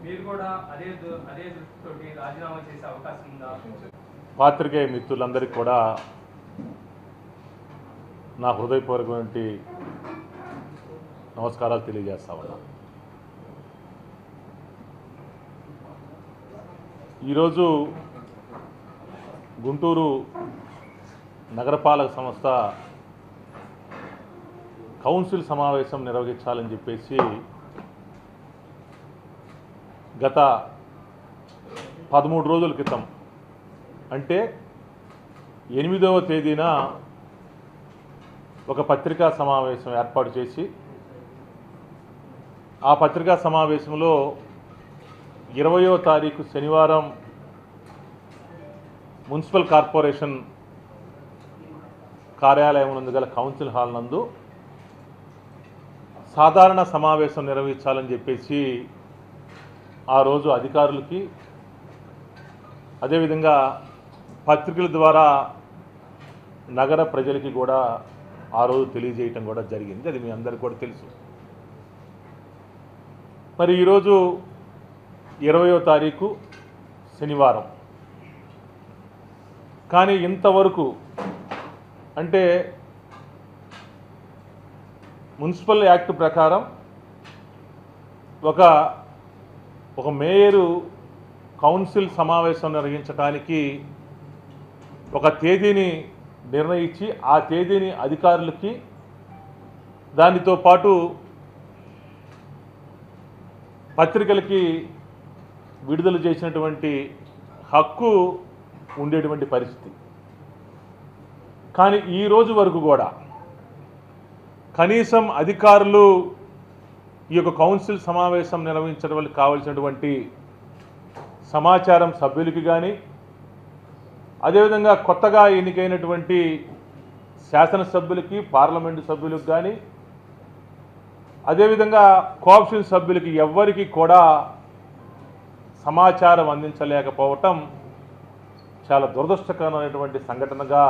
మీరు కూడా అదే దృష్టితోటి రాజీనామా చేసే అవకాశం ఉందా? పాత్రికేయ మిత్రులందరికీ కూడా నా హృదయపూర్వకమైన నమస్కారాలు తెలియజేస్తా ఉన్నా. ఈరోజు గుంటూరు నగరపాలక సంస్థ కౌన్సిల్ సమావేశం నిర్వహించాలని చెప్పేసి గత 13 రోజుల క్రితం అంటే 8వ తేదీన ఒక పత్రికా సమావేశం ఏర్పాటు చేసి ఆ పత్రికా సమావేశంలో 20వ తారీఖు శనివారం మున్సిపల్ కార్పొరేషన్ కార్యాలయం నందు గల కౌన్సిల్ హాల్ నందు సాధారణ సమావేశం నిర్వహించాలని చెప్పేసి ఆ రోజు అధికారులకి అదేవిధంగా పత్రికల ద్వారా నగర ప్రజలకి కూడా ఆ రోజు తెలియజేయటం కూడా జరిగింది. అది మీ అందరికీ కూడా తెలుసు. మరి ఈరోజు 20వ తారీఖు శనివారం, కానీ ఇంతవరకు అంటే మున్సిపల్ యాక్ట్ ప్రకారం ఒక మేయరు కౌన్సిల్ సమావేశం నిర్వహించడానికి ఒక తేదీని నిర్ణయించి ఆ తేదీని అధికారులకి దానితో పాటు పత్రికలకి విడుదల చేసినటువంటి హక్కు ఉండేటువంటి పరిస్థితి. కానీ ఈ రోజు వరకు కూడా కనీసం అధికారులు ఈ యొక్క కౌన్సిల్ సమావేశం నిర్వహించడం వల్ల కావాల్సినటువంటి సమాచారం సభ్యులకి కానీ అదేవిధంగా కొత్తగా ఎన్నికైనటువంటి శాసనసభ్యులకి పార్లమెంటు సభ్యులకు కానీ అదేవిధంగా కోఆప్షన్ సభ్యులకి ఎవ్వరికి కూడా సమాచారం అందించలేకపోవటం చాలా దురదృష్టకరమైనటువంటి సంఘటనగా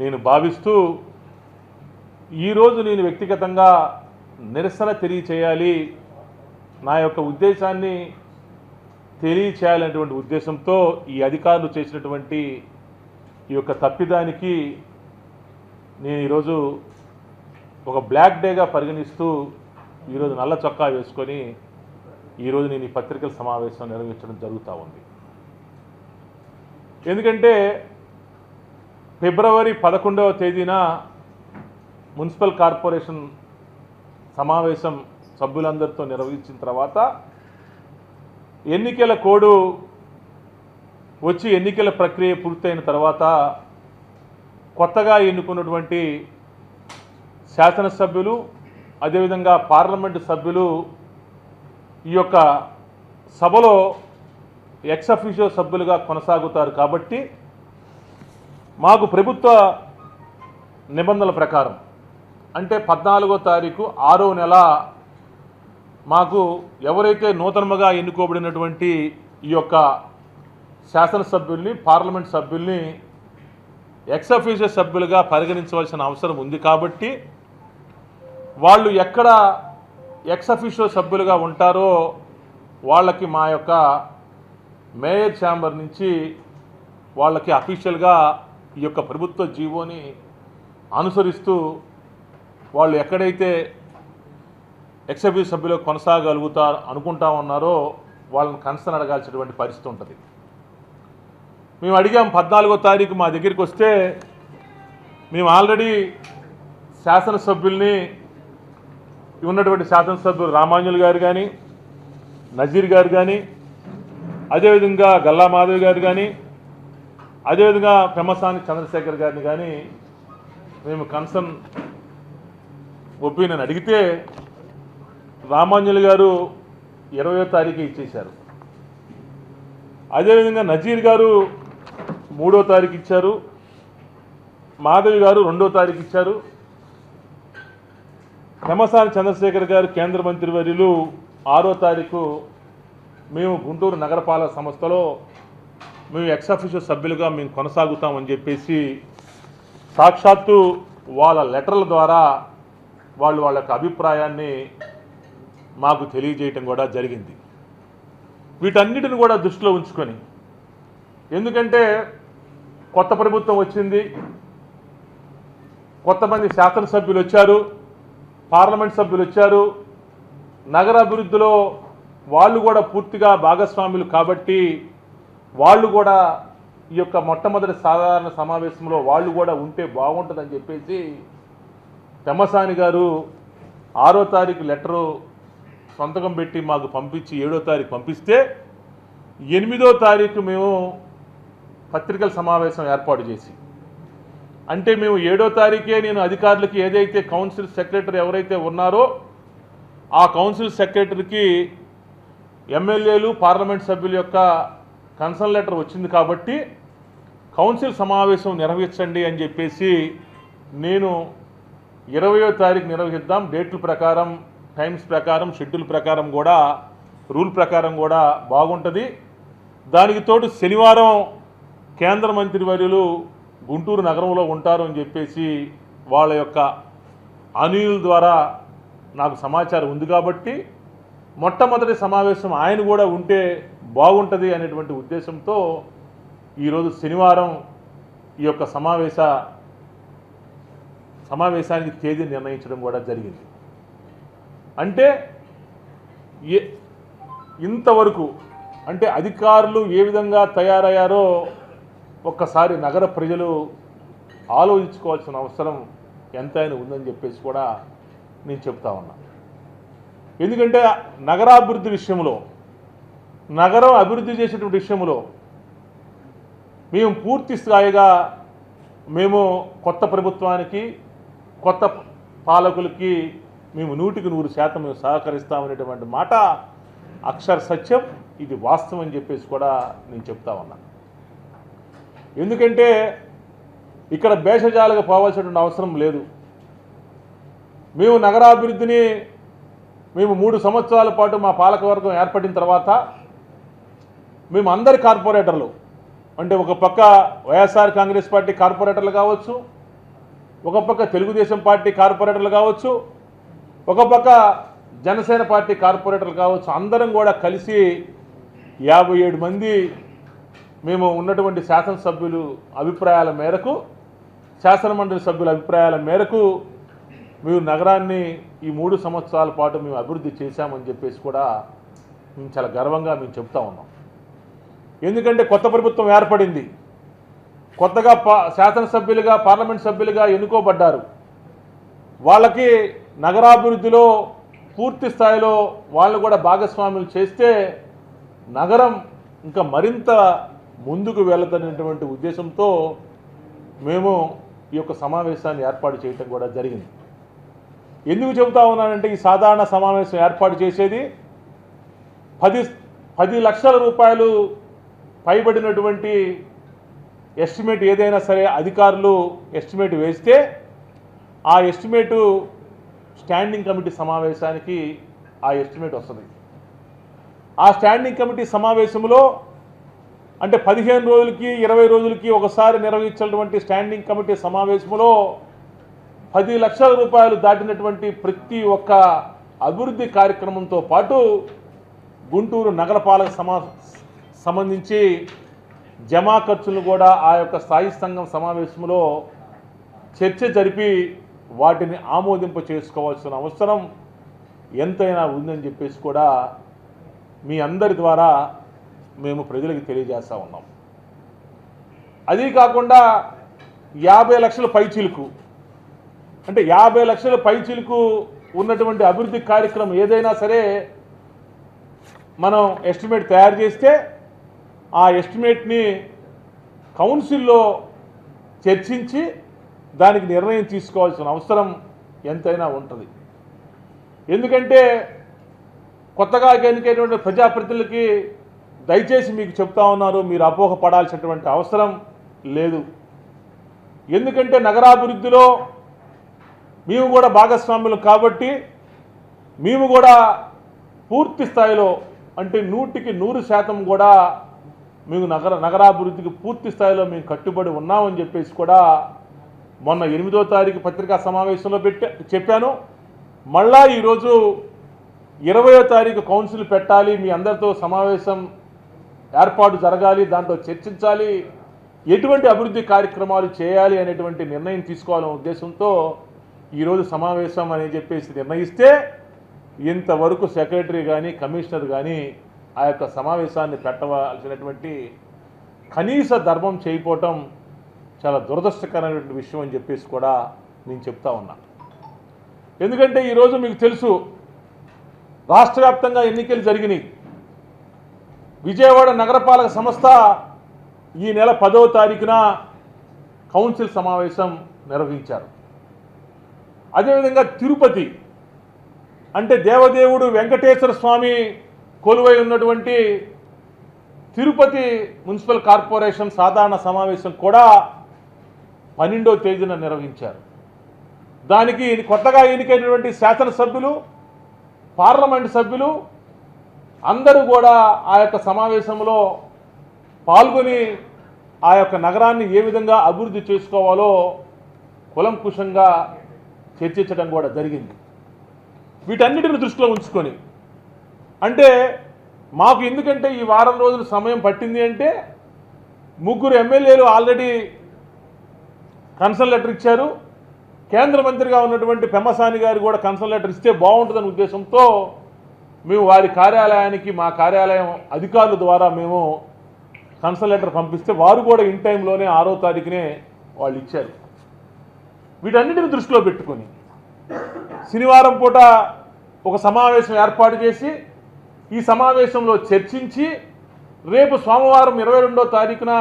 నేను భావిస్తూ ఈరోజు నేను వ్యక్తిగతంగా నిరసన తెలియచేయాలి, నా యొక్క ఉద్దేశాన్ని తెలియచేయాలనేటువంటి ఉద్దేశంతో ఈ అధికారులు చేసినటువంటి ఈ యొక్క తప్పిదానికి నేను ఈరోజు ఒక బ్లాక్ డేగా పరిగణిస్తూ ఈరోజు నల్ల చొక్కా వేసుకొని ఈరోజు నేను ఈ పత్రికల సమావేశం నిర్వహించడం జరుగుతూ ఉంది. ఎందుకంటే ఫిబ్రవరి 11వ తేదీన మున్సిపల్ కార్పొరేషన్ సమావేశం సభ్యులందరితో నిర్వహించిన తర్వాత ఎన్నికల కోడ్ వచ్చి ఎన్నికల ప్రక్రియ పూర్తయిన తర్వాత కొత్తగా ఎన్నుకున్నటువంటి శాసనసభ్యులు అదేవిధంగా పార్లమెంటు సభ్యులు ఈ యొక్క సభలో ఎక్స్ అఫీషియో సభ్యులుగా కొనసాగుతారు. కాబట్టి మాకు ప్రభుత్వ నిబంధనల ప్రకారం అంటే 14వ తారీఖు 6వ నెల మాకు ఎవరైతే నూతనముగా ఎన్నుకోబడినటువంటి ఈ యొక్క శాసనసభ్యుల్ని పార్లమెంట్ సభ్యుల్ని ఎక్స్ అఫీషియో సభ్యులుగా పరిగణించవలసిన అవసరం ఉంది. కాబట్టి వాళ్ళు ఎక్కడ ఎక్స్ అఫీషియో సభ్యులుగా ఉంటారో వాళ్ళకి మా యొక్క మేయర్ ఛాంబర్ నుంచి వాళ్ళకి అఫీషియల్గా ఈ యొక్క ప్రభుత్వ జీవోని అనుసరిస్తూ వాళ్ళు ఎక్కడైతే ఎక్స్ అఫీషియో సభ్యులు కొనసాగలుగుతారు అనుకుంటా ఉన్నారో వాళ్ళని కన్సర్న్ అడగాల్సినటువంటి పరిస్థితి ఉంటుంది. మేము అడిగాం 14వ తారీఖు మా దగ్గరికి వస్తే మేము ఆల్రెడీ శాసనసభ్యుల్ని ఉన్నటువంటి శాసనసభ్యులు రామాంజులు గారు కానీ నజీర్ గారు కానీ అదేవిధంగా గల్లా మాధవి గారు కానీ అదేవిధంగా పెమ్మసాని చంద్రశేఖర్ గారిని కానీ మేము కన్సర్న్ ఒపీనియన్ అడిగితే రామాంజలి గారు 20వ తారీఖు ఇచ్చేశారు. అదేవిధంగా నజీర్ గారు 3వ తారీఖు ఇచ్చారు, మాధవి గారు 2వ తారీఖు ఇచ్చారు, పెమ్మసాని చంద్రశేఖర్ గారు కేంద్ర మంత్రివర్యులు 6వ తారీఖు మేము గుంటూరు నగరపాలక సంస్థలో మేము ఎక్స్ అఫీషియో సభ్యులుగా మేము కొనసాగుతామని చెప్పేసి సాక్షాత్తు వాళ్ళ లెటర్ల ద్వారా వాళ్ళ యొక్క అభిప్రాయాన్ని మాకు తెలియజేయటం కూడా జరిగింది. వీటన్నిటిని కూడా దృష్టిలో ఉంచుకొని, ఎందుకంటే కొత్త ప్రభుత్వం వచ్చింది, కొంతమంది శాసనసభ్యులు వచ్చారు, పార్లమెంట్ సభ్యులు వచ్చారు, నగర అభివృద్ధిలో వాళ్ళు కూడా పూర్తిగా భాగస్వాములు కాబట్టి వాళ్ళు కూడా ఈ యొక్క మొట్టమొదటి సాధారణ సమావేశంలో వాళ్ళు కూడా ఉంటే బాగుంటుందని చెప్పేసి పెమ్మసాని గారు 6వ తారీఖు లెటరు సంతకం పెట్టి మాకు పంపించి 7వ తారీఖు పంపిస్తే 8వ తారీఖు మేము పత్రికల సమావేశం ఏర్పాటు చేసి, అంటే మేము 7వ తారీఖే నేను అధికారులకి ఏదైతే కౌన్సిల్ సెక్రటరీ ఎవరైతే ఉన్నారో ఆ కౌన్సిల్ సెక్రటరీకి ఎమ్మెల్యేలు పార్లమెంట్ సభ్యుల యొక్క కన్సర్న్ లెటర్ వచ్చింది కాబట్టి కౌన్సిల్ సమావేశం నిర్వహించండి అని చెప్పేసి నేను 20వ తారీఖు నిర్వహిద్దాం, డేట్ల ప్రకారం, టైమ్స్ ప్రకారం, షెడ్యూల్ ప్రకారం కూడా, రూల్ ప్రకారం కూడా బాగుంటుంది. దానికి తోడు శనివారం కేంద్ర మంత్రివర్యులు గుంటూరు నగరంలో ఉంటారు అని చెప్పేసి వాళ్ళ యొక్క అనుయుల ద్వారా నాకు సమాచారం ఉంది కాబట్టి మొట్టమొదటి సమావేశం ఆయన కూడా ఉంటే బాగుంటుంది అనేటువంటి ఉద్దేశంతో ఈరోజు శనివారం ఈ యొక్క సమావేశానికి తేదీ నిర్ణయించడం కూడా జరిగింది. అంటే ఇంతవరకు అంటే అధికారులు ఏ విధంగా తయారయ్యారో ఒక్కసారి నగర ప్రజలు ఆలోచించుకోవాల్సిన అవసరం ఎంతైనా ఉందని చెప్పేసి కూడా నేను చెప్తా ఉన్నా. ఎందుకంటే నగరాభివృద్ధి విషయంలో, నగరం అభివృద్ధి చేసేటువంటి విషయంలో మేము పూర్తి స్థాయిగా మేము కొత్త ప్రభుత్వానికి, కొత్త పాలకులకి మేము 100% మేము సహకరిస్తామనేటువంటి మాట అక్షర సత్యం, ఇది వాస్తవం అని చెప్పేసి కూడా నేను చెప్తా ఉన్నా. ఎందుకంటే ఇక్కడ భేషజాలుగా పోవాల్సినటువంటి అవసరం లేదు. మేము నగరాభివృద్ధిని మేము 3 సంవత్సరాల పాటు మా పాలకవర్గం ఏర్పడిన తర్వాత మేము అందరి కార్పొరేటర్లు, అంటే ఒక పక్క వైఎస్ఆర్ కాంగ్రెస్ పార్టీ కార్పొరేటర్లు కావచ్చు, ఒక పక్క తెలుగుదేశం పార్టీ కార్పొరేటర్లు కావచ్చు, ఒక పక్క జనసేన పార్టీ కార్పొరేటర్లు కావచ్చు, అందరం కూడా కలిసి 57 మంది మేము ఉన్నటువంటి శాసనసభ్యులు అభిప్రాయాల మేరకు, శాసనమండలి సభ్యుల అభిప్రాయాల మేరకు మేము నగరాన్ని ఈ 3 సంవత్సరాల పాటు మేము అభివృద్ధి చేశామని చెప్పేసి కూడా మేము చాలా గర్వంగా మేము చెప్తా ఉన్నాం. ఎందుకంటే కొత్త ప్రభుత్వం ఏర్పడింది, కొత్తగా శాసనసభ్యులుగా, పార్లమెంట్ సభ్యులుగా ఎన్నుకోబడ్డారు. వాళ్ళకి నగరాభివృద్ధిలో పూర్తి స్థాయిలో వాళ్ళు కూడా భాగస్వాములు చేస్తే నగరం ఇంకా మరింత ముందుకు వెళ్తున్నటువంటి ఉద్దేశంతో మేము ఈ యొక్క సమావేశాన్ని ఏర్పాటు చేయటం కూడా జరిగింది. ఎందుకు చెబుతా ఉన్నానంటే ఈ సాధారణ సమావేశం ఏర్పాటు చేసేది 10 లక్షల రూపాయలు పైబడినటువంటి ఎస్టిమేట్ ఏదైనా సరే అధికారులు ఎస్టిమేట్ వేస్తే ఆ ఎస్టిమేటు స్టాండింగ్ కమిటీ సమావేశానికి ఆ ఎస్టిమేట్ వస్తుంది. ఆ స్టాండింగ్ కమిటీ సమావేశంలో అంటే 15 రోజులకి 20 రోజులకి ఒకసారి నిర్వహించినటువంటి స్టాండింగ్ కమిటీ సమావేశంలో 10 లక్షల రూపాయలు దాటినటువంటి ప్రతి ఒక్క అభివృద్ధి కార్యక్రమంతో పాటు గుంటూరు నగరపాలక సంబంధించి జమా ఖర్చులు కూడా ఆ యొక్క స్థాయి సంఘం సమావేశంలో చర్చ జరిపి వాటిని ఆమోదింప చేసుకోవాల్సిన అవసరం ఎంతైనా ఉందని చెప్పేసి కూడా మీ అందరి ద్వారా మేము ప్రజలకు తెలియజేస్తూ ఉన్నాం. అదీ కాకుండా 50 లక్షల పైచిలుకు, అంటే 50 లక్షల పైచిలుకు ఉన్నటువంటి అభివృద్ధి కార్యక్రమం ఏదైనా సరే మనం ఎస్టిమేట్ తయారు చేస్తే ఆ ఎస్టిమేట్ని కౌన్సిల్లో చర్చించి దానికి నిర్ణయం తీసుకోవాల్సిన అవసరం ఎంతైనా ఉంటుంది. ఎందుకంటే కొత్తగా ఎన్నికైనటువంటి ప్రజాప్రతినిధులకి దయచేసి మీకు చెప్తా ఉన్నారు, మీరు అపోహపడాల్సినటువంటి అవసరం లేదు. ఎందుకంటే నగరాభివృద్ధిలో మేము కూడా భాగస్వాములు కాబట్టి మేము కూడా పూర్తి స్థాయిలో అంటే 100% కూడా మేము నగరాభివృద్ధికి పూర్తి స్థాయిలో మేము కట్టుబడి ఉన్నామని చెప్పేసి కూడా మొన్న 8వ తారీఖు పత్రికా సమావేశంలో చెప్పాను. మళ్ళా ఈరోజు 20వ తారీఖు కౌన్సిల్ పెట్టాలి, మీ అందరితో సమావేశం ఏర్పాటు జరగాలి, దాంట్లో చర్చించాలి, ఎటువంటి అభివృద్ధి కార్యక్రమాలు చేయాలి అనేటువంటి నిర్ణయం తీసుకోవాలనే ఉద్దేశంతో ఈరోజు సమావేశం అని చెప్పేసి నిర్ణయిస్తే ఇంతవరకు సెక్రటరీ కానీ కమిషనర్ కానీ ఆ యొక్క సమావేశాన్ని పెట్టవలసినటువంటి కనీస ధర్మం చేయకపోవటం చాలా దురదృష్టకరమైనటువంటి విషయం అని చెప్పేసి కూడా నేను చెప్తా ఉన్నా. ఎందుకంటే ఈరోజు మీకు తెలుసు రాష్ట్ర వ్యాప్తంగా ఎన్నికలు జరిగినాయి. విజయవాడ నగరపాలక సంస్థ ఈ నెల 10వ తారీఖున కౌన్సిల్ సమావేశం నిర్వహించారు. అదేవిధంగా తిరుపతి అంటే దేవదేవుడు వెంకటేశ్వర స్వామి కొలువై ఉన్నటువంటి తిరుపతి మున్సిపల్ కార్పొరేషన్ సాధారణ సమావేశం కూడా 12వ తేదీన నిర్వహించారు. దానికి కొత్తగా ఎన్నికైనటువంటి శాసనసభ్యులు, పార్లమెంటు సభ్యులు అందరూ కూడా ఆ యొక్క సమావేశంలో పాల్గొని ఆ యొక్క నగరాన్ని ఏ విధంగా అభివృద్ధి చేసుకోవాలో కులంకుశంగా చర్చించడం కూడా జరిగింది. వీటన్నిటిని దృష్టిలో ఉంచుకొని అంటే మాకు ఎందుకంటే ఈ వారం రోజులు సమయం పట్టింది అంటే 3 ఎమ్మెల్యేలు ఆల్రెడీ కన్సర్న్ లెటర్ ఇచ్చారు. కేంద్ర మంత్రిగా ఉన్నటువంటి పెమ్మసాని గారు కూడా కన్సర్న్ లెటర్ ఇస్తే బాగుంటుందనే ఉద్దేశంతో మేము వారి కార్యాలయానికి మా కార్యాలయం అధికారుల ద్వారా మేము కన్సర్న్ లెటర్ పంపిస్తే వారు కూడా ఇన్ టైంలోనే 6వ తారీఖునే వాళ్ళు ఇచ్చారు. వీటన్నిటిని దృష్టిలో పెట్టుకొని శనివారం పూట ఒక సమావేశం ఏర్పాటు చేసి ఈ సమావేశంలో చర్చించి రేపు సోమవారం 22వ తారీఖున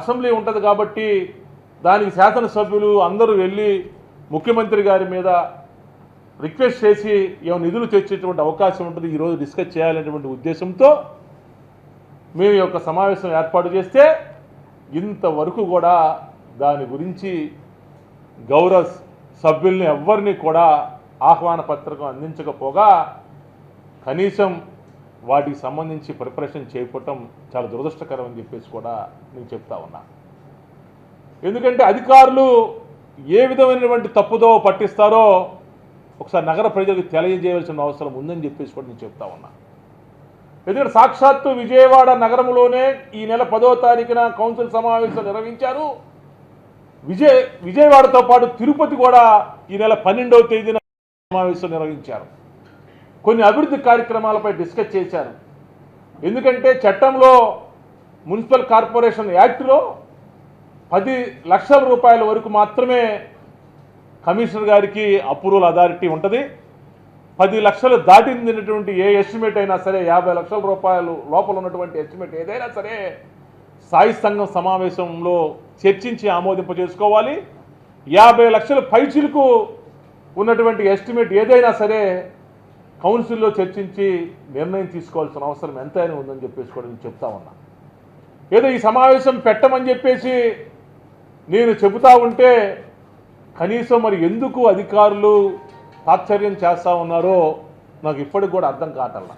అసెంబ్లీ ఉంటుంది కాబట్టి దానికి శాసనసభ్యులు అందరూ వెళ్ళి ముఖ్యమంత్రి గారి మీద రిక్వెస్ట్ చేసి ఏమైనా నిధులు తెచ్చేటువంటి అవకాశం ఉంటుంది, ఈరోజు డిస్కస్ చేయాలనేటువంటి ఉద్దేశంతో మేము ఈ యొక్క సమావేశం ఏర్పాటు చేస్తే ఇంతవరకు కూడా దాని గురించి గౌరవ సభ్యుల్ని ఎవ్వరిని కూడా ఆహ్వాన పత్రిక అందించకపోగా కనీసం వాటికి సంబంధించి ప్రిపరేషన్ చేయకపోవటం చాలా దురదృష్టకరం అని చెప్పేసి కూడా నేను చెప్తా ఉన్నా. ఎందుకంటే అధికారులు ఏ విధమైనటువంటి తప్పుదో పట్టిస్తారో ఒకసారి నగర ప్రజలకు తెలియజేయవలసిన అవసరం ఉందని చెప్పేసి కూడా నేను చెప్తా ఉన్నా. ఎందుకంటే సాక్షాత్తు విజయవాడ నగరంలోనే ఈ నెల 10వ తారీఖున కౌన్సిల్ సమావేశం నిర్వహించారు. విజయవాడతో పాటు తిరుపతి కూడా ఈ నెల 12వ తేదీన సమావేశం నిర్వహించారు. కొన్ని అభివృద్ధి కార్యక్రమాలపై డిస్కస్ చేశారు. ఎందుకంటే చట్టంలో మున్సిపల్ కార్పొరేషన్ యాక్ట్లో 10 లక్షల రూపాయల వరకు మాత్రమే కమిషనర్ గారికి అప్రూవల్ అథారిటీ ఉంటుంది. 10 లక్షలు దాటినటువంటి ఏ ఎస్టిమేట్ అయినా సరే 50 లక్షల రూపాయలు లోపల ఉన్నటువంటి ఎస్టిమేట్ ఏదైనా సరే స్థాయి సంఘం సమావేశంలో చర్చించి ఆమోదింప చేసుకోవాలి. 50 లక్షల పైచిలకు ఉన్నటువంటి ఎస్టిమేట్ ఏదైనా సరే కౌన్సిల్లో చర్చించి నిర్ణయం తీసుకోవాల్సిన అవసరం ఎంతైనా ఉందని చెప్పేసి కూడా నేను చెప్తా ఉన్నా. ఏదో ఈ సమావేశం పెట్టమని చెప్పేసి నేను చెబుతా ఉంటే కనీసం మరి ఎందుకు అధికారులు తాత్సర్యం చేస్తూ ఉన్నారో నాకు ఇప్పటికి కూడా అర్థం కావట్లా.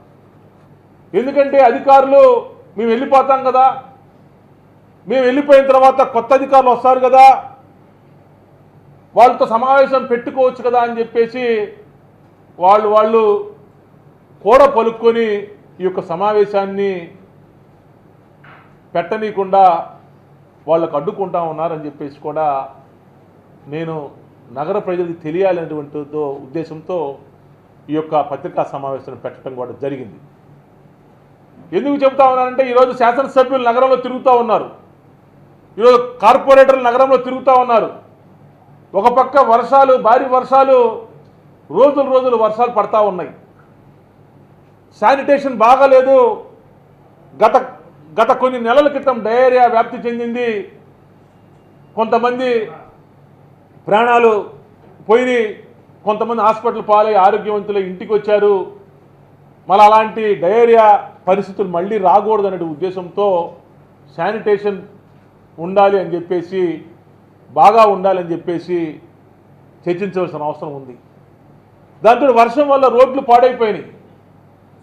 ఎందుకంటే అధికారులు మేము వెళ్ళిపోతాం కదా, మేము వెళ్ళిపోయిన తర్వాత కొత్త అధికారులు వస్తారు కదా, వాళ్ళతో సమావేశం పెట్టుకోవచ్చు కదా అని చెప్పేసి వాళ్ళు కూడా పలుక్కొని ఈ యొక్క సమావేశాన్ని పెట్టనీయకుండా వాళ్ళకు అడ్డుకుంటా ఉన్నారని చెప్పేసి కూడా నేను నగర ప్రజలకు తెలియాలనేటువంటి ఉద్దేశంతో ఈ యొక్క పత్రికా సమావేశాన్ని పెట్టడం కూడా జరిగింది. ఎందుకు చెప్తా ఉన్నానంటే ఈరోజు శాసనసభ్యులు నగరంలో తిరుగుతూ ఉన్నారు, ఈరోజు కార్పొరేటర్లు నగరంలో తిరుగుతూ ఉన్నారు. ఒక పక్క వర్షాలు, భారీ వర్షాలు, రోజులు వర్షాలు పడతా ఉన్నాయి. శానిటేషన్ బాగాలేదు. గత కొన్ని నెలల క్రితం డయేరియా వ్యాప్తి చెందింది. కొంతమంది ప్రాణాలు పోయి, కొంతమంది హాస్పిటల్ పాలై ఆరోగ్యవంతులు ఇంటికి వచ్చారు. మళ్ళీ అలాంటి డయేరియా పరిస్థితులు మళ్ళీ రాకూడదు అనే ఉద్దేశంతో శానిటేషన్ ఉండాలి అని చెప్పేసి, బాగా ఉండాలని చెప్పేసి చర్చించవలసిన అవసరం ఉంది. దాంతో వర్షం వల్ల రోడ్లు పాడైపోయినాయి.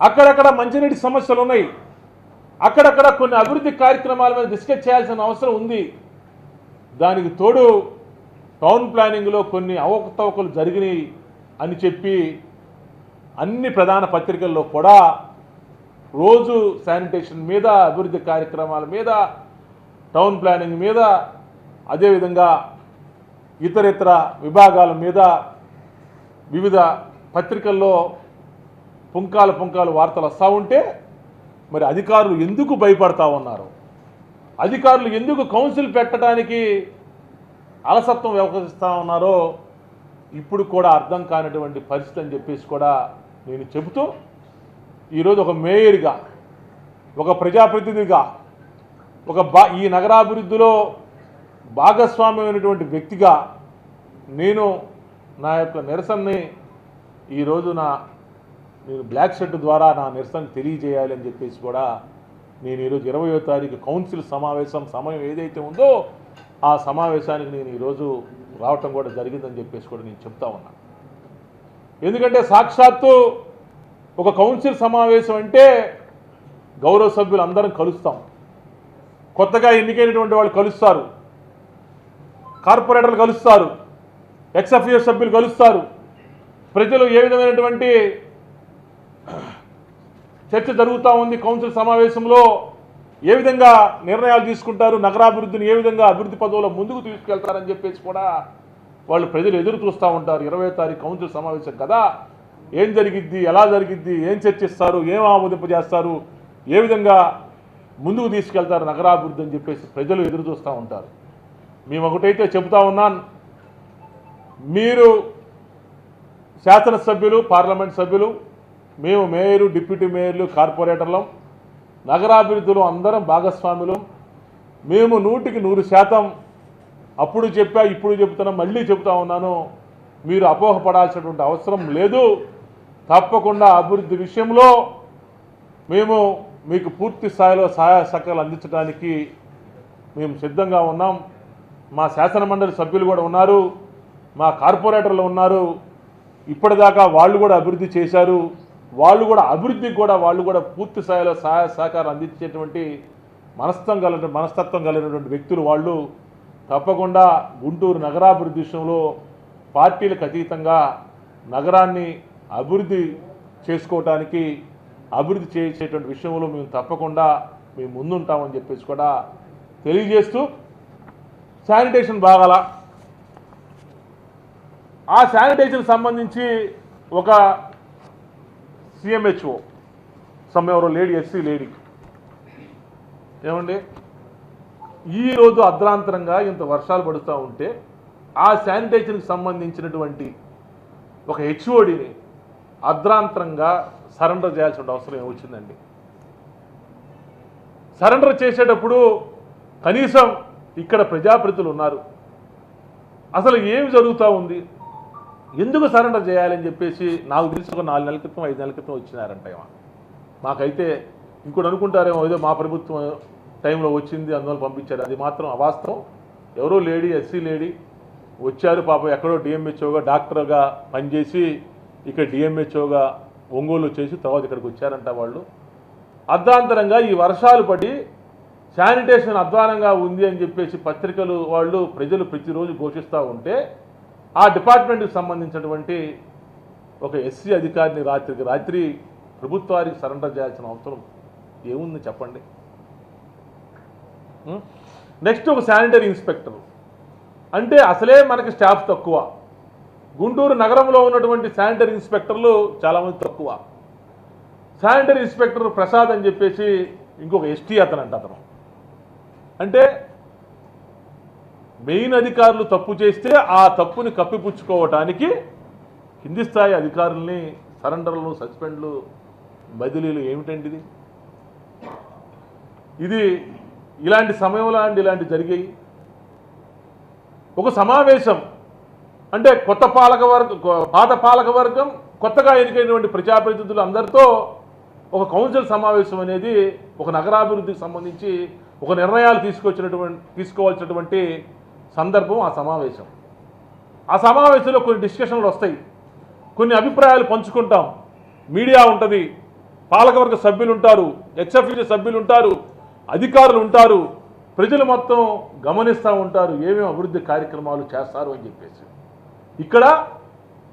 అక్కడక్కడ మంచినీటి సమస్యలు ఉన్నాయి. అక్కడక్కడ కొన్ని అభివృద్ధి కార్యక్రమాల మీద డిస్కస్ చేయాల్సిన అవసరం ఉంది. దానికి తోడు టౌన్ ప్లానింగ్లో కొన్ని అవకతవకలు జరిగినాయి అని చెప్పి అన్ని ప్రధాన పత్రికల్లో కూడా రోజు శానిటేషన్ మీద, అభివృద్ధి కార్యక్రమాల మీద, టౌన్ ప్లానింగ్ మీద, అదేవిధంగా ఇతరితర విభాగాల మీద వివిధ పత్రికల్లో పుంకాలు వార్తలు వస్తూ ఉంటే మరి అధికారులు ఎందుకు భయపడతా ఉన్నారు? అధికారులు ఎందుకు కౌన్సిల్ పెట్టడానికి అలసత్వం వ్యవహరిస్తూ ఉన్నారో ఇప్పుడు కూడా అర్థం కానటువంటి పరిస్థితి అని చెప్పేసి కూడా నేను చెబుతూ ఈరోజు ఒక మేయర్గా, ఒక ప్రజాప్రతినిధిగా, ఈ నగరాభివృద్ధిలో భాగస్వామ్యమైనటువంటి వ్యక్తిగా నేను నా యొక్క నిరసనని ఈరోజు నేను బ్లాక్ షర్ట్ ద్వారా నా నిరసన తెలియజేయాలి అని చెప్పేసి కూడా నేను ఈరోజు 20వ తారీఖు కౌన్సిల్ సమయం ఏదైతే ఉందో ఆ సమావేశానికి నేను ఈరోజు రావటం కూడా జరిగిందని చెప్పేసి కూడా నేను చెప్తా ఉన్నాను. ఎందుకంటే సాక్షాత్తు ఒక కౌన్సిల్ సమావేశం అంటే గౌరవ సభ్యులు అందరం కలుస్తాం, కొత్తగా ఎన్నికైనటువంటి వాళ్ళు కలుస్తారు, కార్పొరేటర్లు కలుస్తారు, ఎక్స్ఎఫ్ఏ సభ్యులు కలుస్తారు, ప్రజలు ఏ విధమైనటువంటి చర్చ జరుగుతూ ఉంది, కౌన్సిల్ సమావేశంలో ఏ విధంగా నిర్ణయాలు తీసుకుంటారు, నగరాభివృద్ధిని ఏ విధంగా అభివృద్ధి పదవుల ముందుకు తీసుకెళ్తారని చెప్పేసి కూడా వాళ్ళు ప్రజలు ఎదురు చూస్తూ ఉంటారు. 20వ తారీఖు కౌన్సిల్ సమావేశం కదా, ఏం జరిగిద్ది, ఎలా జరిగిద్ది, ఏం చర్చిస్తారు, ఏం ఆమోదింపజేస్తారు, ఏ విధంగా ముందుకు తీసుకెళ్తారు నగరాభివృద్ధి అని చెప్పేసి ప్రజలు ఎదురు చూస్తూ ఉంటారు. మేము ఒకటైతే చెబుతా ఉన్నాను, మీరు శాసనసభ్యులు, పార్లమెంట్ సభ్యులు, మేము మేయరు, డిప్యూటీ మేయర్లు, కార్పొరేటర్లం, నగరాభివృద్ధిలో అందరం భాగస్వాములు. మేము 100% అప్పుడు చెప్పా, ఇప్పుడు చెబుతున్నా, మళ్ళీ చెబుతా ఉన్నాను, మీరు అపోహపడాల్సినటువంటి అవసరం లేదు. తప్పకుండా అభివృద్ధి విషయంలో మేము మీకు పూర్తి స్థాయిలో సహాయ సహకారాలు అందించడానికి మేము సిద్ధంగా ఉన్నాం. మా శాసనమండలి సభ్యులు కూడా ఉన్నారు, మా కార్పొరేటర్లు ఉన్నారు, ఇప్పటిదాకా వాళ్ళు కూడా అభివృద్ధి చేశారు. వాళ్ళు కూడా అభివృద్ధికి కూడా వాళ్ళు కూడా పూర్తి స్థాయిలో సహాయ సహకారం అందించేటువంటి మనస్తత్వం కలిగినటువంటి వ్యక్తులు వాళ్ళు. తప్పకుండా గుంటూరు నగరాభివృద్ధి విషయంలో పార్టీలకు అతీతంగా నగరాన్ని అభివృద్ధి చేసుకోవటానికి, అభివృద్ధి చేసేటువంటి విషయంలో మేము తప్పకుండా మేము ముందుంటామని చెప్పేసి కూడా తెలియజేస్తూ, శానిటేషన్ బాగాల, ఆ శానిటేషన్ సంబంధించి ఒక CMHO ఎవరో లేడీ, ఎస్సీ లేడీ, ఏమండి ఈరోజు అర్ధరాంతరంగా ఇంత వర్షాలు పడుతూ ఉంటే ఆ శానిటేషన్కి సంబంధించినటువంటి ఒక HODని అర్ధరాంతరంగా సరెండర్ చేయాల్సిన అవసరం ఏమొచ్చిందండి? సరెండర్ చేసేటప్పుడు కనీసం ఇక్కడ ప్రజాప్రతినిధులు ఉన్నారు, అసలు ఏమి జరుగుతూ ఉంది, ఎందుకు సరెండర్ చేయాలని చెప్పేసి నాకు తెలిసి ఒక 4 నెలల క్రితం 5 నెలల క్రితం వచ్చినారంట. మాకైతే ఇంకోటి అనుకుంటారేమో, ఏదో మా ప్రభుత్వం టైంలో వచ్చింది అందువల్ల పంపించారు. అది మాత్రం అవాస్తవం. ఎవరో లేడీ, ఎస్సీ లేడీ వచ్చారు, పాపం ఎక్కడో డిఎంహెచ్ఓగా డాక్టర్గా పనిచేసి ఇక్కడ డిఎంహెచ్ఓగా ఒంగోలు చేసి తర్వాత ఇక్కడికి వచ్చారంట. వాళ్ళు అర్ధాంతరంగా ఈ వర్షాలు పడి శానిటేషన్ అధ్వానంగా ఉంది అని చెప్పేసి పత్రికలు వాళ్ళు, ప్రజలు ప్రతిరోజు ఘోషిస్తూ ఉంటే ఆ డిపార్ట్మెంట్కి సంబంధించినటువంటి ఒక ఎస్సీ అధికారిని రాత్రికి రాత్రి ప్రభుత్వానికి సరెండర్ చేయాల్సిన అవసరం ఏముంది చెప్పండి? నెక్స్ట్ ఒక శానిటరీ ఇన్స్పెక్టర్ అంటే అసలే మనకి స్టాఫ్ తక్కువ. గుంటూరు నగరంలో ఉన్నటువంటి శానిటరీ ఇన్స్పెక్టర్లు చాలామంది తక్కువ. శానిటరీ ఇన్స్పెక్టర్ ప్రసాద్ అని చెప్పేసి ఇంకొక ఎస్టీ అతను అంటే మెయిన్ అధికారులు తప్పు చేస్తే ఆ తప్పుని కప్పిపుచ్చుకోవటానికి కింది స్థాయి అధికారుల్ని సరెండర్లు, సస్పెండ్లు, బదిలీలు ఏమిటండి ఇది? ఇలాంటి సమయంలో ఇలాంటి జరిగాయి. ఒక సమావేశం అంటే పాత పాలకవర్గం, కొత్తగా ఎన్నికైనటువంటి ప్రజాప్రతినిధులు అందరితో ఒక కౌన్సిల్ సమావేశం అనేది ఒక నగరాభివృద్ధికి సంబంధించి ఒక నిర్ణయాలు తీసుకోవాల్సినటువంటి సందర్భం ఆ సమావేశం. ఆ సమావేశంలో కొన్ని డిస్కషన్లు వస్తాయి, కొన్ని అభిప్రాయాలు పంచుకుంటాం, మీడియా ఉంటుంది, పాలకవర్గ సభ్యులు ఉంటారు, ఎక్స్ఎఫ్ఏ సభ్యులు ఉంటారు, అధికారులు ఉంటారు, ప్రజలు మొత్తం గమనిస్తూ ఉంటారు ఏమేమి అభివృద్ధి కార్యక్రమాలు చేస్తారు అని చెప్పేసి. ఇక్కడ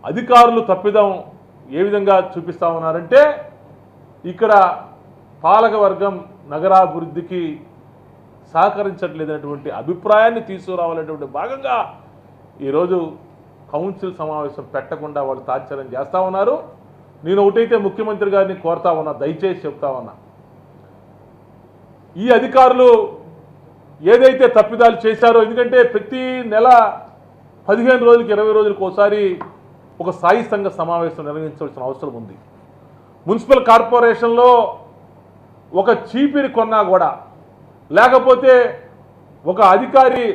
అధికారులు తప్పిదం ఏ విధంగా చూపిస్తూ ఉన్నారంటే ఇక్కడ పాలకవర్గం నగరాభివృద్ధికి సహకరించట్లేదనేటువంటి అభిప్రాయాన్ని తీసుకురావాలనేటువంటి భాగంగా ఈరోజు కౌన్సిల్ సమావేశం పెట్టకుండా వాళ్ళు తాత్సర్యం చేస్తూ ఉన్నారు. నేను ఒకటైతే ముఖ్యమంత్రి గారిని కోరుతా ఉన్నా, దయచేసి చెప్తా ఉన్నా, ఈ అధికారులు ఏదైతే తప్పిదాలు చేశారో, ఎందుకంటే ప్రతి నెల 15 రోజులకి 20 రోజులకు ఒకసారి ఒక స్థాయి సంఘ సమావేశం నిర్వహించవలసిన అవసరం ఉంది. మున్సిపల్ కార్పొరేషన్లో ఒక చీపిరి కొన్నా కూడా, లేకపోతే ఒక అధికారి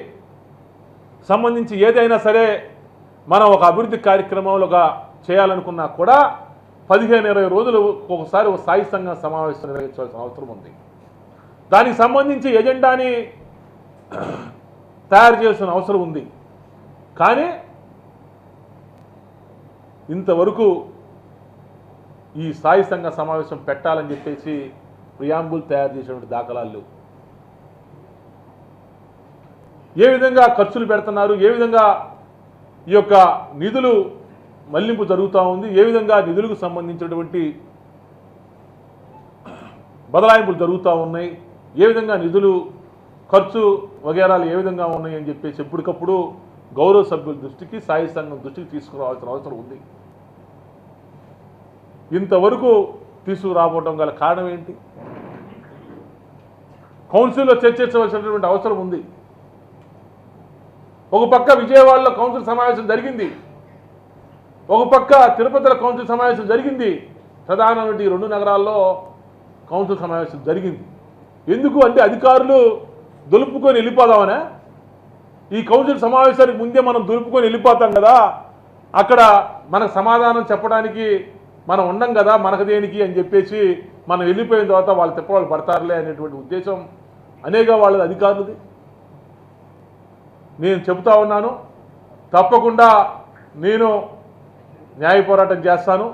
సంబంధించి ఏదైనా సరే మనం ఒక అభివృద్ధి కార్యక్రమంలోగా చేయాలనుకున్నా కూడా 15-20 రోజులు ఒకసారి ఒక స్థాయి సంఘ సమావేశం నిర్వహించవలసిన అవసరం ఉంది. దానికి సంబంధించి ఎజెండాని తయారు చేయాల్సిన అవసరం ఉంది. కానీ ఇంతవరకు ఈ స్థాయి సంఘ సమావేశం పెట్టాలని చెప్పేసి ప్రియాంబుల్ తయారు చేసినటువంటి దాఖలాలు ఏ విధంగా ఖర్చులు పెడుతున్నారు, ఏ విధంగా ఈ యొక్క నిధులు మళ్లింపు జరుగుతూ ఉంది, ఏ విధంగా నిధులకు సంబంధించినటువంటి బదలాయింపులు జరుగుతూ ఉన్నాయి, ఏ విధంగా నిధులు ఖర్చు వగేరాలు ఏ విధంగా ఉన్నాయి అని చెప్పేసి ఎప్పటికప్పుడు గౌరవ సభ్యుల దృష్టికి, స్థాయి సంఘం దృష్టికి తీసుకురావాల్సిన అవసరం ఉంది. ఇంతవరకు తీసుకురావడం గల కారణం ఏంటి? కౌన్సిల్లో చర్చించవలసినటువంటి అవసరం ఉంది. ఒక పక్క విజయవాడలో కౌన్సిల్ సమావేశం జరిగింది, ఒక పక్క తిరుపతిలో కౌన్సిల్ సమావేశం జరిగింది, ప్రధానమైన 2 నగరాల్లో కౌన్సిల్ సమావేశం జరిగింది. ఎందుకు అంటే అధికారులు దులుపుకొని వెళ్ళిపోదామనే. ఈ కౌన్సిల్ సమావేశానికి ముందే మనం దులుపుకొని వెళ్ళిపోతాం కదా, అక్కడ మనకు సమాధానం చెప్పడానికి మనం ఉండం కదా, మనకు దేనికి అని చెప్పేసి మనం వెళ్ళిపోయిన తర్వాత వాళ్ళు తిప్పవాళ్ళు పడతారులే అనేటువంటి ఉద్దేశం అనేక వాళ్ళ అధికారులది. నేను చెబుతా ఉన్నాను, తప్పకుండా నేను న్యాయ పోరాటం చేస్తాను.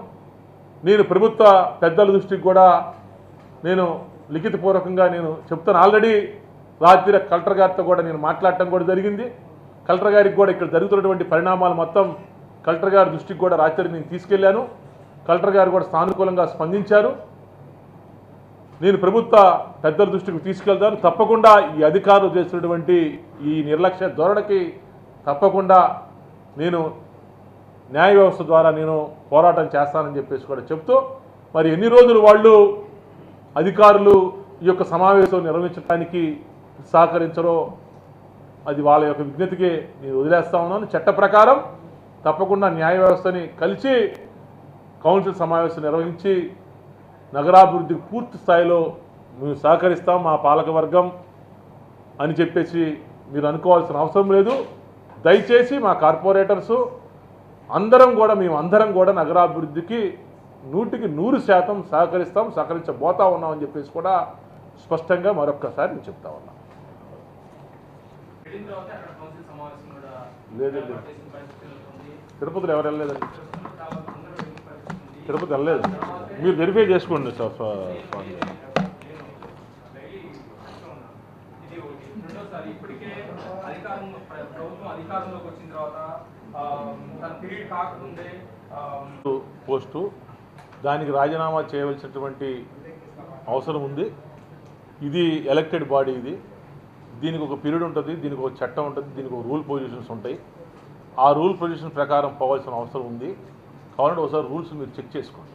నేను ప్రభుత్వ పెద్దల దృష్టికి కూడా నేను లిఖితపూర్వకంగా నేను చెప్తాను. ఆల్రెడీ రాత్రి కలెక్టర్ గారితో కూడా నేను మాట్లాడటం కూడా జరిగింది. కలెక్టర్ గారికి కూడా ఇక్కడ జరుగుతున్నటువంటి పరిణామాలు మొత్తం కలెక్టర్ గారి దృష్టికి కూడా రాత్రి నేను తీసుకెళ్లాను. కలెక్టర్ గారు కూడా సానుకూలంగా స్పందించారు. నేను ప్రభుత్వ పెద్దల దృష్టికి తీసుకెళ్తాను. తప్పకుండా ఈ అధికారులు చేస్తున్నటువంటి ఈ నిర్లక్ష్య ధోరణికి తప్పకుండా నేను న్యాయ వ్యవస్థ ద్వారా నేను పోరాటం చేస్తానని చెప్పేసి కూడా చెప్తూ, మరి ఎన్ని రోజులు వాళ్ళు అధికారులు ఈ యొక్క సమావేశం నిర్వహించడానికి సహకరించరో అది వాళ్ళ యొక్క విజ్ఞతకి నేను వదిలేస్తా ఉన్నాను. చట్ట ప్రకారం తప్పకుండా న్యాయ వ్యవస్థని కలిసి కౌన్సిల్ సమావేశం నిర్వహించి నగరాభివృద్ధికి పూర్తి స్థాయిలో మేము సహకరిస్తాం మా పాలకవర్గం అని చెప్పేసి మీరు అనుకోవాల్సిన అవసరం లేదు. దయచేసి మా కార్పొరేటర్సు అందరం కూడా మేమందరం కూడా నగరాభివృద్ధికి 100% సహకరిస్తాం, సహకరించబోతా ఉన్నామని చెప్పేసి కూడా స్పష్టంగా మరొక్కసారి నేను చెప్తా ఉన్నా. లేదండి, తిరుపతిలో ఎవరు వెళ్ళలేదండి, తిరుపతి వెళ్ళలేదు. మీరు వెరిఫై చేసుకోండి సార్. ఇప్పటికే ప్రభుత్వం అధికారంలోకి వచ్చిన తర్వాత తన పీరియడ్ కాకముందే పోస్టు దానికి రాజీనామా చేయవలసినటువంటి అవసరం ఉంది. ఇది ఎలక్టెడ్ బాడీ, దీనికి ఒక పీరియడ్ ఉంటుంది, దీనికి ఒక చట్టం ఉంటుంది, దీనికి ఒక రూల్ పొజిషన్స్ ఉంటాయి. ఆ రూల్ పొజిషన్ ప్రకారం పోవాల్సిన అవసరం ఉంది. కావాలంటే ఒకసారి రూల్స్ మీరు చెక్ చేసుకోండి.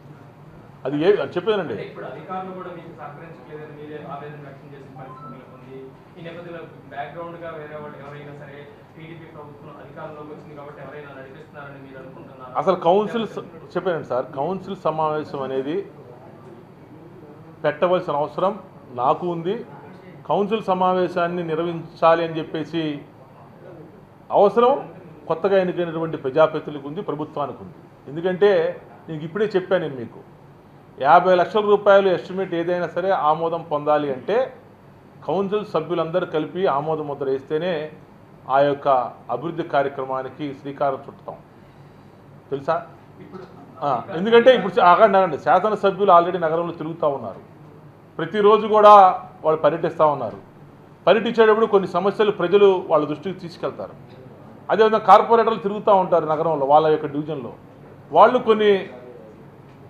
అది చెప్పేదండి. ఇప్పుడు అధికారులు కూడా మీకు సహకరించలేదని మీరే ఆవేదన వ్యక్తం చేసిన పరిస్థితి నెలకొంది. ఈ నేపథ్యంలో బ్యాక్గ్రౌండ్గా వేరే వాళ్ళు ఎవరైనా సరే టీడీపీ ప్రభుత్వం అధికారంలోకి వచ్చింది కాబట్టి ఎవరైనా నడిపిస్తున్నారని మీరు అనుకుంటున్నారు? అసలు కౌన్సిల్ చెప్పానండి సార్, కౌన్సిల్ సమావేశం అనేది పెట్టవలసిన అవసరం నాకు ఉంది. కౌన్సిల్ సమావేశాన్ని నిర్వహించాలి అని చెప్పేసి అవసరం కొత్తగా ఎన్నికైనటువంటి ప్రజాప్రతినిధులకు ఉంది, ప్రభుత్వానికి ఉంది. ఎందుకంటే నేను ఇప్పుడే చెప్పాను నేను మీకు, 50 లక్షల రూపాయలు ఎస్టిమేట్ ఏదైనా సరే ఆమోదం పొందాలి అంటే కౌన్సిల్ సభ్యులందరూ కలిపి ఆమోద ముద్ర వేస్తేనే ఆ యొక్క అభివృద్ధి కార్యక్రమానికి శ్రీకారం చుట్టం తెలుసా. ఎందుకంటే ఇప్పుడు ఆగండి, శాసనసభ్యులు ఆల్రెడీ నగరంలో తిరుగుతూ ఉన్నారు, ప్రతిరోజు కూడా వాళ్ళు పర్యటిస్తూ ఉన్నారు. పర్యటించేటప్పుడు కొన్ని సమస్యలు ప్రజలు వాళ్ళ దృష్టికి తీసుకెళ్తారు. అదేవిధంగా కార్పొరేటర్లు తిరుగుతూ ఉంటారు నగరంలో వాళ్ళ యొక్క డివిజన్లో, వాళ్ళు కొన్ని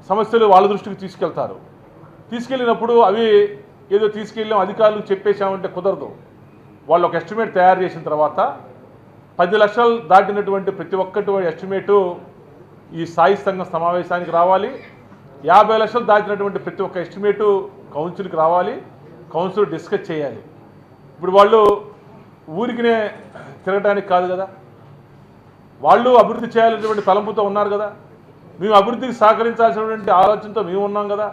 సమస్యలు వాళ్ళ దృష్టికి తీసుకెళ్తారు. తీసుకెళ్ళినప్పుడు అవి ఏదో తీసుకెళ్ళాం అధికారులకు చెప్పేశామంటే కుదరదు. వాళ్ళు ఒక ఎస్టిమేట్ తయారు చేసిన తర్వాత 10 లక్షలు దాటినటువంటి ప్రతి ఒక్కటి ఎస్టిమేటు ఈ స్థాయి సంఘం సమావేశానికి రావాలి. 50 లక్షలు దాటినటువంటి ప్రతి ఒక్క ఎస్టిమేటు కౌన్సిల్కి రావాలి. కౌన్సిల్ డిస్కస్ చేయాలి. ఇప్పుడు వాళ్ళు ఊరికినే తిరగడానికి కాదు కదా, వాళ్ళు అభివృద్ధి చేయాలనేటువంటి తలంపుతో ఉన్నారు కదా. మేము అభివృద్ధికి సహకరించాల్సినటువంటి ఆలోచనతో మేము ఉన్నాం కదా.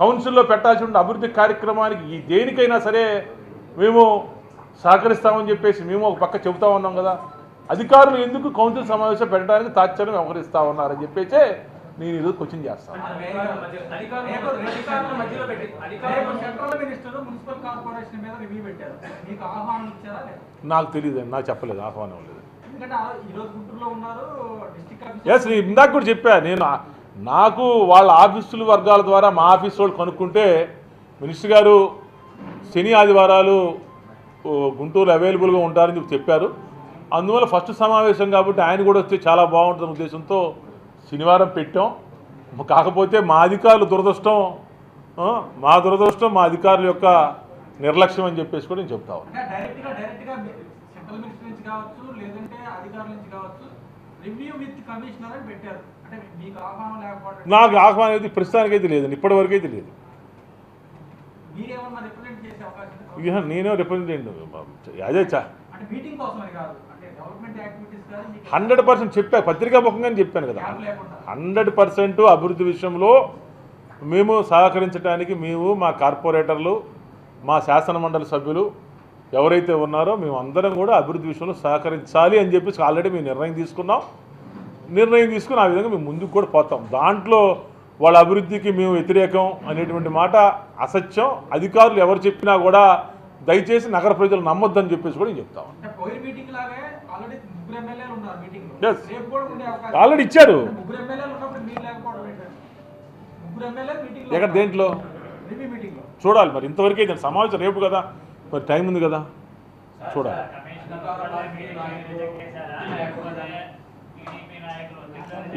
కౌన్సిల్లో పెట్టాల్సిన అభివృద్ధి కార్యక్రమానికి దేనికైనా సరే మేము సహకరిస్తామని చెప్పేసి మేము ఒక పక్క చెబుతా ఉన్నాం కదా. అధికారులు ఎందుకు కౌన్సిల్ సమావేశం పెట్టడానికి తాత్సర్యం వ్యవహరిస్తూ ఉన్నారని చెప్పేసి నేను ఈరోజు క్వశ్చన్ చేస్తాను. నాకు తెలియదు, నాకు చెప్పలేదు, ఆహ్వానం లేదు. ఎస్, నేను ఇందాక కూడా చెప్పా. నాకు వాళ్ళ ఆఫీసుల వర్గాల ద్వారా మా ఆఫీస్ వాళ్ళు కనుక్కుంటే మినిస్టర్ గారు శని ఆదివారాలు గుంటూరు అవైలబుల్గా ఉంటారని చెప్పారు. అందువల్ల ఫస్ట్ సమావేశం కాబట్టి ఆయన కూడా వస్తే చాలా బాగుంటుంది ఉద్దేశంతో శనివారం పెట్టాం. కాకపోతే మా అధికారులు దురదృష్టం, మా అధికారుల యొక్క నిర్లక్ష్యం అని చెప్పేసి కూడా నేను చెప్తా ఉన్నాను. నాకు ఆహ్వానం అయితే ప్రస్తుతానికి అయితే లేదండి, ఇప్పటివరకు అయితే లేదు. నేనే రిప్రజెంటేటివ్ అదే 100% చెప్పా, పత్రికా ముఖంగానే చెప్పాను కదా. 100% అభివృద్ధి విషయంలో మేము సహకరించడానికి మేము మా కార్పొరేటర్లు మా శాసనమండలి సభ్యులు ఎవరైతే ఉన్నారో మేము అందరం కూడా అభివృద్ధి విషయంలో సహకరించాలి అని చెప్పేసి ఆల్రెడీ మేము నిర్ణయం తీసుకుని ఆ విధంగా మేము ముందుకు కూడా పోతాం. దాంట్లో వాళ్ళ అభివృద్ధికి మేము వ్యతిరేకం అనేటువంటి మాట అసత్యం. అధికారులు ఎవరు చెప్పినా కూడా దయచేసి నగర ప్రజలు నమ్మొద్దని చెప్పేసి కూడా నేను చెప్తాను. ఆల్రెడీ ఇచ్చారు. ఎక్కడ దేంట్లో చూడాలి మరి, ఇంతవరకు అయితే సమావేశం రేపు కదా, మరి టైం ఉంది కదా, చూడాలి.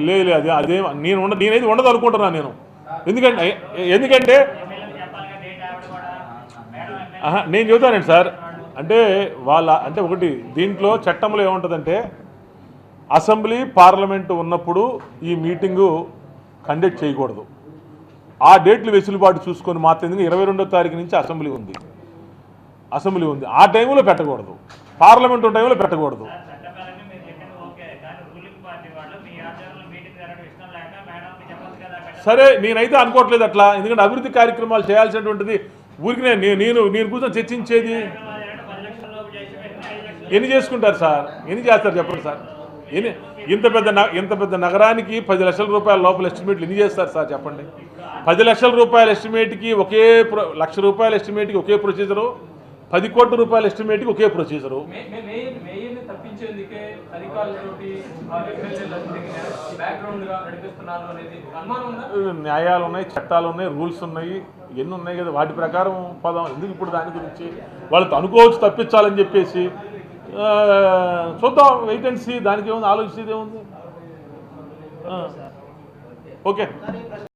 లేదు అదే నేనైతే ఉండదు అనుకుంటున్నాను నేను. ఎందుకంటే నేను చెబుతానండి సార్, అంటే ఒకటి దీంట్లో చట్టంలో ఏముంటుందంటే అసెంబ్లీ పార్లమెంటు ఉన్నప్పుడు ఈ మీటింగు కండక్ట్ చేయకూడదు. ఆ డేట్లు వెసులుబాటు చూసుకొని మాత్రం, 22వ తారీఖు నుంచి అసెంబ్లీ ఉంది, ఆ టైంలో పెట్టకూడదు, పార్లమెంటు టైంలో పెట్టకూడదు. సరే, నేనైతే అనుకోవట్లేదు అట్లా. ఎందుకంటే అభివృద్ధి కార్యక్రమాలు చేయాల్సినటువంటిది ఊరికి నేను కూర్చొని చర్చించేది. ఎన్ని చేసుకుంటారు సార్, ఎన్ని చేస్తారు చెప్పండి సార్. ఇంత పెద్ద నగరానికి 10 లక్షల రూపాయల లోపల ఎస్టిమేట్లు ఎన్ని చేస్తారు సార్ చెప్పండి. 10 లక్షల రూపాయల ఎస్టిమేట్కి లక్ష రూపాయల ఎస్టిమేట్కి ఒకే ప్రొసీజరు, 10 కోట్ల రూపాయల ఎస్టిమేట్కి ఒకే ప్రొసీజరు. న్యాయాలు ఉన్నాయి, చట్టాలు ఉన్నాయి, రూల్స్ ఉన్నాయి, ఎన్ని ఉన్నాయి కదా, వాటి ప్రకారం పదం. ఎందుకు ఇప్పుడు దాని గురించి వాళ్ళతో అనుకోవచ్చు తప్పించాలని చెప్పేసి చూద్దాం, వెయిట్ అండ్ సీ. దానికి ఏముంది, ఆలోచించేది ఏముంది. ఓకే.